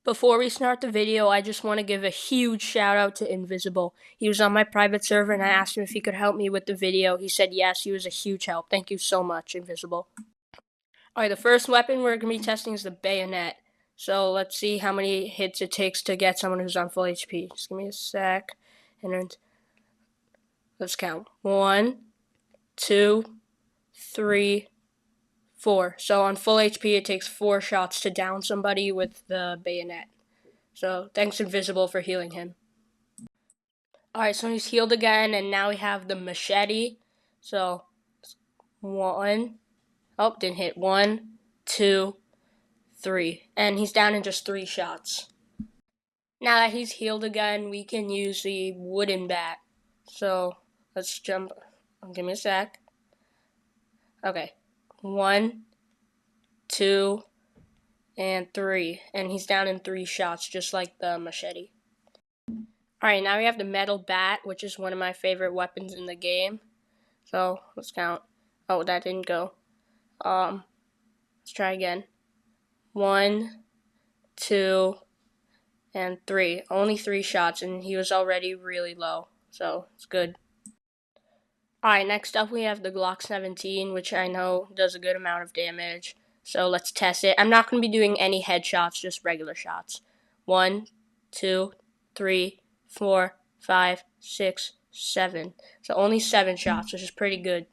Before we start the video, I just want to give a huge shout out to Invisible. He was on my private server and I asked him if he could help me with the video. He said yes, he was a huge help. Thank you so much, Invisible. Alright, the first weapon we're going to be testing is the bayonet. So let's see how many hits it takes to get someone who's on full HP. Just give me a sec. And then let's count. 1, 2, 3, 4. So on full HP, it takes 4 shots to down somebody with the bayonet. So thanks Invisible for healing him. Alright, so he's healed again, and now we have the machete. So 1. Oh, didn't hit. 1, 2, 3. And he's down in just 3 shots. Now that he's healed again, we can use the wooden bat. So let's jump. Give me a sec. Okay. 1, 2, and 3. And he's down in 3 shots, just like the machete. Alright, now we have the metal bat, which is one of my favorite weapons in the game. So let's count. Oh, that didn't go. Let's try again. 1, 2, and 3. Only 3 shots, and he was already really low, so it's good. Alright, next up we have the Glock 17, which I know does a good amount of damage. So let's test it. I'm not going to be doing any headshots, just regular shots. 1, 2, 3, 4, 5, 6, 7. So only 7 shots, which is pretty good.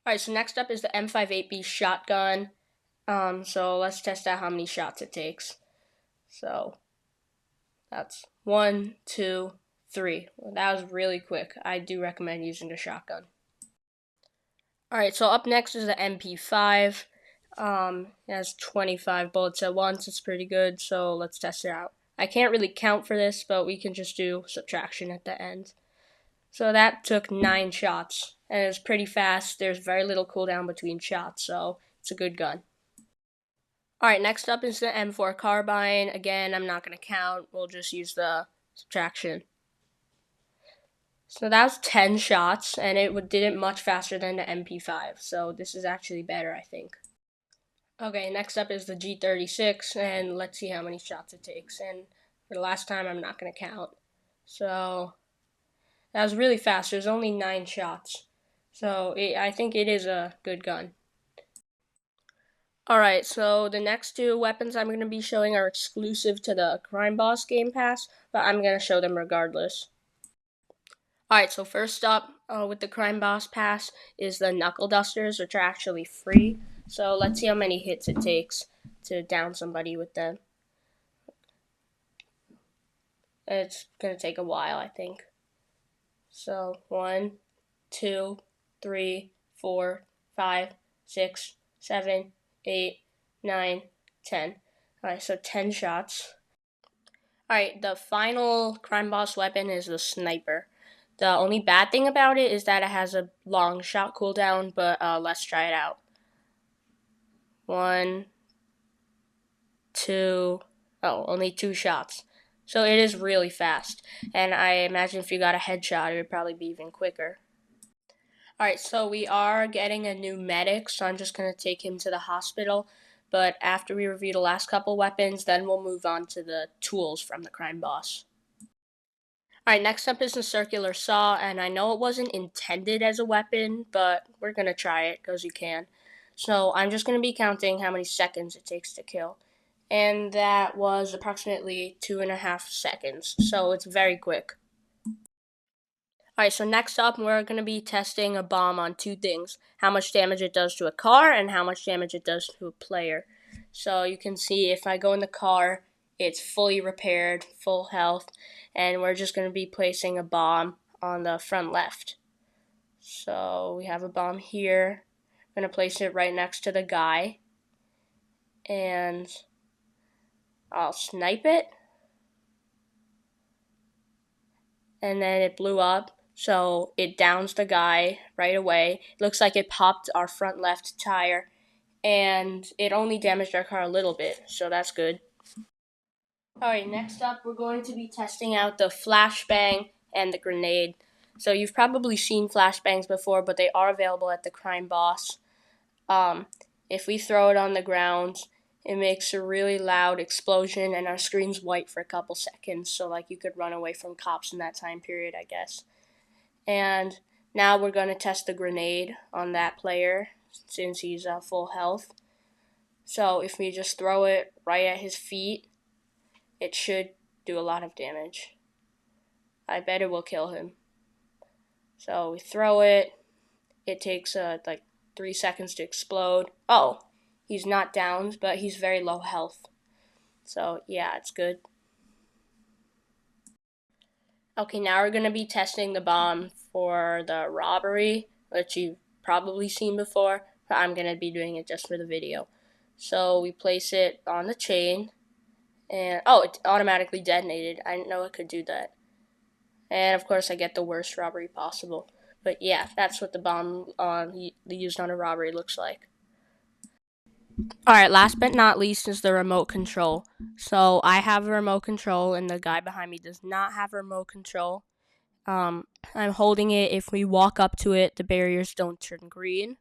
Alright, so next up is the M58B shotgun. So let's test out how many shots it takes. So that's 1, 2, 3. Well, that was really quick. I do recommend using the shotgun. Alright, so up next is the MP5. It has 25 bullets at once. It's pretty good, so let's test it out. I can't really count for this, but we can just do subtraction at the end. So that took 9 shots, and it was pretty fast. There's very little cooldown between shots, so it's a good gun. Alright, next up is the M4 carbine. Again, I'm not going to count. We'll just use the subtraction. So that was 10 shots, and it did it much faster than the MP5. So this is actually better, I think. Okay, next up is the G36, and let's see how many shots it takes. And for the last time, I'm not going to count. So that was really fast. There's only 9 shots. So I think it is a good gun. Alright, so the next 2 weapons I'm going to be showing are exclusive to the Crime Boss Game Pass, but I'm going to show them regardless. Alright, so first up with the Crime Boss Pass is the Knuckle Dusters, which are actually free. So let's see how many hits it takes to down somebody with them. It's going to take a while, I think. So 1, 2, 3, 4, 5, 6, 7, 8, 9, 10. Alright, so 10 shots. Alright, the final Crime Boss weapon is the sniper. The only bad thing about it is that it has a long shot cooldown, but let's try it out. 1, 2, only 2 shots. So it is really fast, and I imagine if you got a headshot, it would probably be even quicker. Alright, so we are getting a new medic, so I'm just going to take him to the hospital, but after we review the last couple weapons, then we'll move on to the tools from the Crime Boss. Alright, next up is the circular saw, and I know it wasn't intended as a weapon, but we're going to try it, because you can. So I'm just going to be counting how many seconds it takes to kill. And that was approximately 2.5 seconds, so it's very quick. Alright, so next up we're going to be testing a bomb on 2 things. How much damage it does to a car, and how much damage it does to a player. So you can see if I go in the car, it's fully repaired, full health, and we're just going to be placing a bomb on the front left. So we have a bomb here. I'm going to place it right next to the guy, and I'll snipe it, and then it blew up, so it downs the guy right away. It looks like it popped our front left tire, and it only damaged our car a little bit, so that's good. Alright, next up we're going to be testing out the flashbang and the grenade. So you've probably seen flashbangs before, but they are available at the Crime Boss. If we throw it on the ground it makes a really loud explosion, and our screen's white for a couple seconds, so like you could run away from cops in that time period, I guess. And now we're going to test the grenade on that player since he's full health. So if we just throw it right at his feet, it should do a lot of damage. I bet it will kill him. So we throw it. It takes like 3 seconds to explode. Oh, he's not down, but he's very low health. So yeah, it's good. Okay, now we're going to be testing the bomb for the robbery, which you've probably seen before, but I'm going to be doing it just for the video. So we place it on the chain, and oh, it automatically detonated. I didn't know it could do that. And of course, I get the worst robbery possible. But yeah, that's what the bomb used on a robbery looks like. Alright, last but not least is the remote control. So I have a remote control, and the guy behind me does not have a remote control. I'm holding it. If we walk up to it, the barriers don't turn green.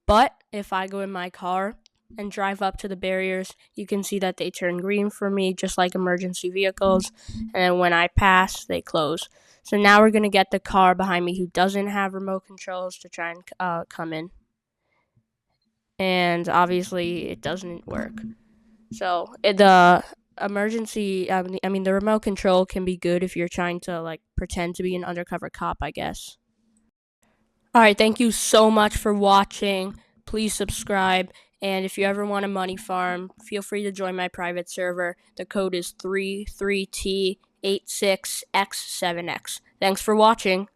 But if I go in my car and drive up to the barriers, you can see that they turn green for me, just like emergency vehicles. And then when I pass, they close. So now we're going to get the car behind me who doesn't have remote controls to try and come in. And obviously, it doesn't work. So the the remote control can be good if you're trying to like pretend to be an undercover cop, I guess. Alright, thank you so much for watching. Please subscribe. And if you ever want a money farm, feel free to join my private server. The code is 33T86X7X. Thanks for watching.